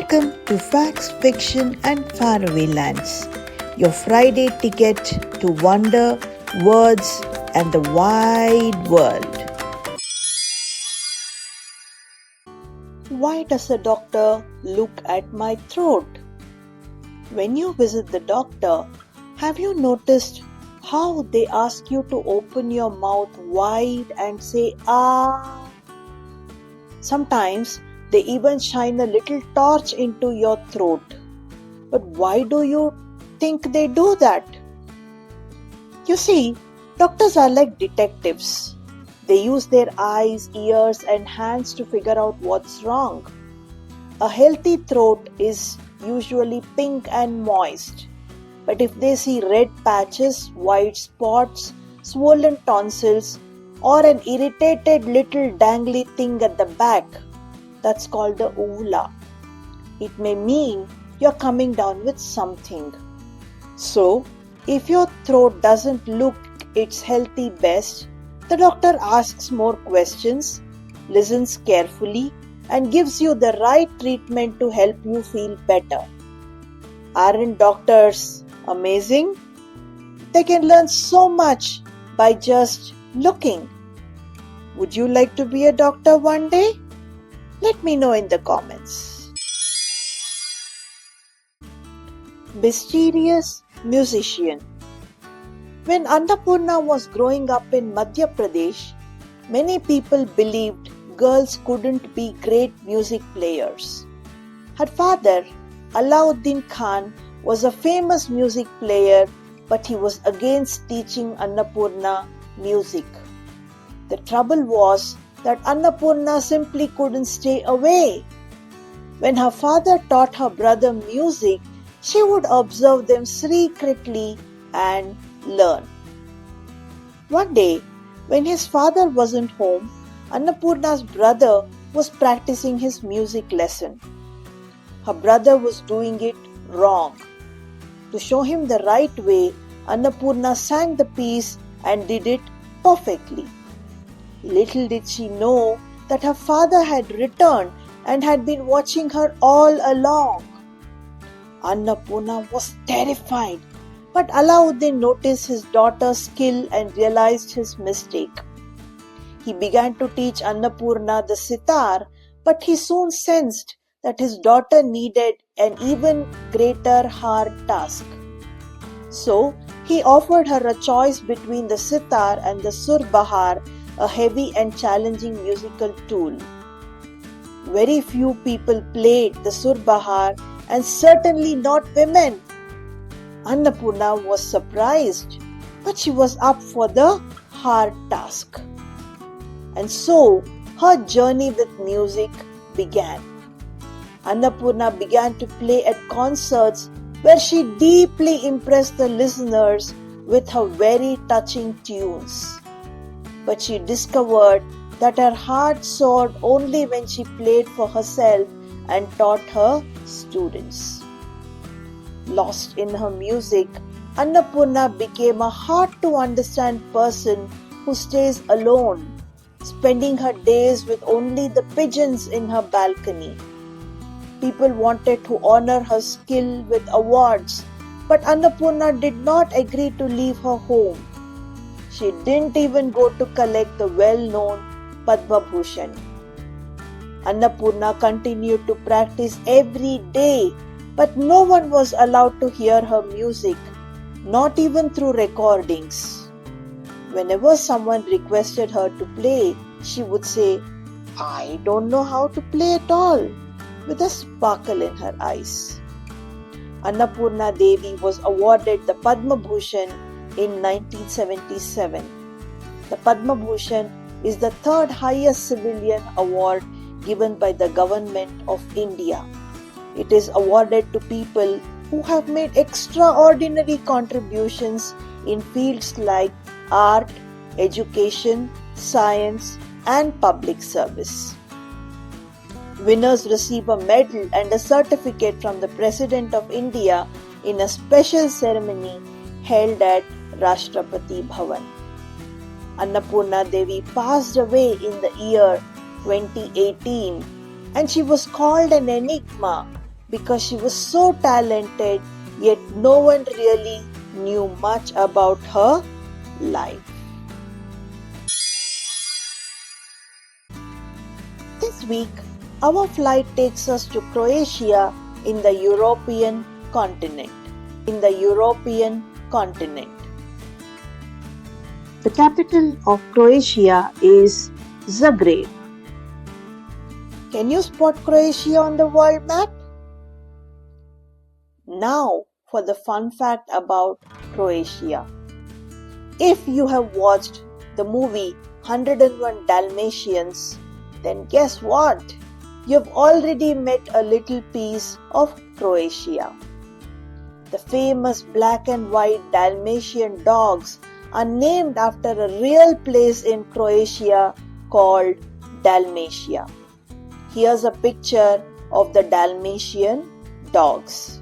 Welcome to Facts, Fiction and Faraway Lands, your Friday ticket to wonder, words and the wide world. Why does a doctor look at my throat? When you visit the doctor, have you noticed how they ask you to open your mouth wide and say "ah"? Sometimes they even shine a little torch into your throat. But why do you think they do that? You see, doctors are like detectives. They use their eyes, ears and hands to figure out what's wrong. A healthy throat is usually pink and moist. But if they see red patches, white spots, swollen tonsils, or an irritated little dangly thing at the back, that's called the uvula. It may mean you're coming down with something. So, if your throat doesn't look its healthy best, the doctor asks more questions, listens carefully, and gives you the right treatment to help you feel better. Aren't doctors amazing? They can learn so much by just looking. Would you like to be a doctor one day? Let me know in the comments. Mysterious musician. When Annapurna was growing up in Madhya Pradesh, many people believed girls couldn't be great music players. Her father, Alauddin Khan, was a famous music player, but he was against teaching Annapurna music. The trouble was that Annapurna simply couldn't stay away. When her father taught her brother music, she would observe them secretly and learn. One day, when his father wasn't home, Annapurna's brother was practicing his music lesson. Her brother was doing it wrong. To show him the right way, Annapurna sang the piece and did it perfectly. Little did she know that her father had returned and had been watching her all along. Annapurna was terrified, but Alauddin noticed his daughter's skill and realized his mistake. He began to teach Annapurna the sitar, but he soon sensed that his daughter needed an even greater hard task. So, he offered her a choice between the sitar and the surbahar, a heavy and challenging musical tool. Very few people played the surbahar, and certainly not women. Annapurna was surprised, but she was up for the hard task. And so, her journey with music began. Annapurna began to play at concerts where she deeply impressed the listeners with her very touching tunes. But she discovered that her heart soared only when she played for herself and taught her students. Lost in her music, Annapurna became a hard-to-understand person who stays alone, spending her days with only the pigeons in her balcony. People wanted to honor her skill with awards, but Annapurna did not agree to leave her home. She didn't even go to collect the well-known Padma Bhushan. Annapurna continued to practice every day, but no one was allowed to hear her music, not even through recordings. Whenever someone requested her to play, she would say, "I don't know how to play at all," with a sparkle in her eyes. Annapurna Devi was awarded the Padma Bhushan in 1977. The Padma Bhushan is the third highest civilian award given by the government of India. It is awarded to people who have made extraordinary contributions in fields like art, education, science, and public service. Winners receive a medal and a certificate from the President of India in a special ceremony held at Rashtrapati Bhavan. Annapurna Devi passed away in the year 2018 and she was called an enigma because she was so talented, yet no one really knew much about her life. This week, our flight takes us to Croatia in the European continent. The capital of Croatia is Zagreb. Can you spot Croatia on the world map? Now for the fun fact about Croatia. If you have watched the movie 101 Dalmatians, then guess what? You've already met a little piece of Croatia. The famous black and white Dalmatian dogs are named after a real place in Croatia called Dalmatia. Here's a picture of the Dalmatian dogs.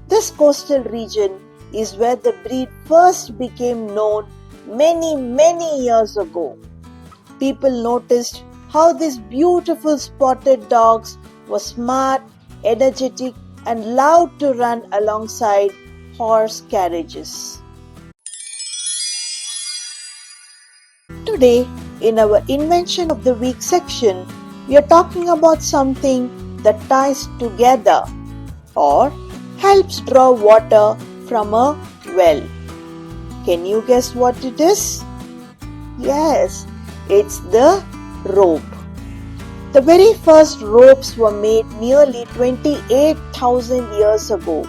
This coastal region is where the breed first became known many years ago. People noticed how these beautiful spotted dogs were smart, energetic, and loved to run alongside horse carriages. Today, in our Invention of the Week section, we are talking about something that ties together or helps draw water from a well. Can you guess what it is? Yes, it's the rope. The very first ropes were made nearly 28,000 years ago.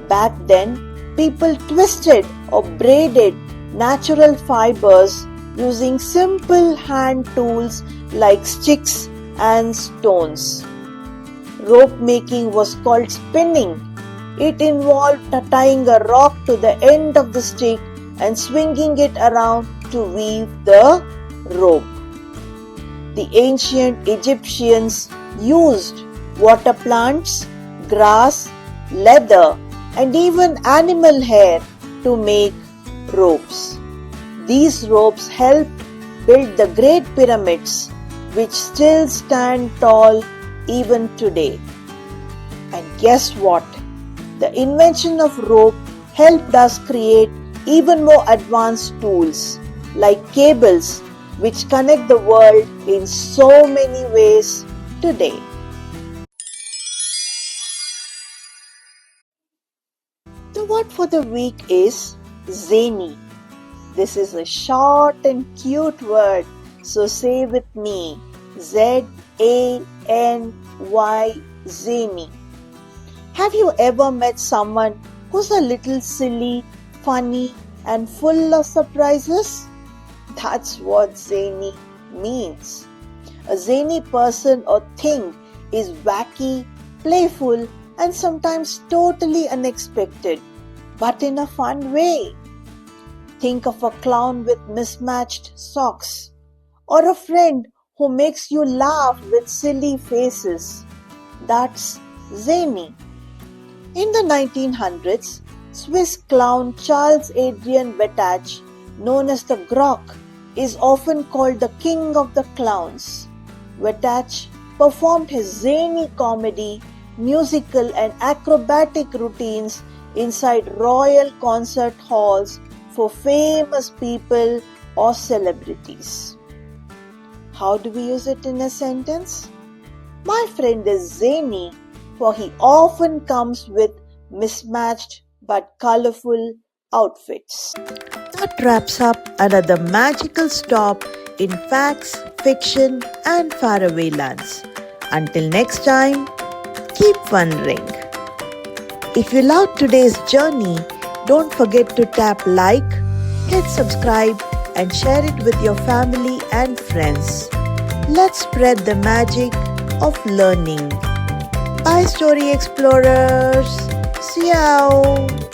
Back then, people twisted or braided natural fibers using simple hand tools like sticks and stones. Rope making was called spinning. It involved tying a rock to the end of the stick and swinging it around to weave the rope. The ancient Egyptians used water plants, grass, leather, and even animal hair to make ropes. These ropes helped build the Great Pyramids, which still stand tall even today. And guess what? The invention of rope helped us create even more advanced tools like cables, which connect the world in so many ways today. The word for the week is zany. This is a short and cute word, so say with me, Z-A-N-Y, zany. Have you ever met someone who's a little silly, funny, and full of surprises? That's what zany means. A zany person or thing is wacky, playful, and sometimes totally unexpected, but in a fun way. Think of a clown with mismatched socks, or a friend who makes you laugh with silly faces. That's zany. In the 1900s, Swiss clown Charles Adrian Wettach, known as the Grok, is often called the king of the clowns. Wettach performed his zany comedy, musical and acrobatic routines inside royal concert halls for famous people or celebrities. How do we use it in a sentence? My friend is zany, for he often comes with mismatched but colorful outfits. That wraps up another magical stop in facts, fiction, and faraway lands. Until next time, keep wondering. If you loved today's journey, don't forget to tap like, hit subscribe, and share it with your family and friends. Let's spread the magic of learning. Bye, Story Explorers. See you.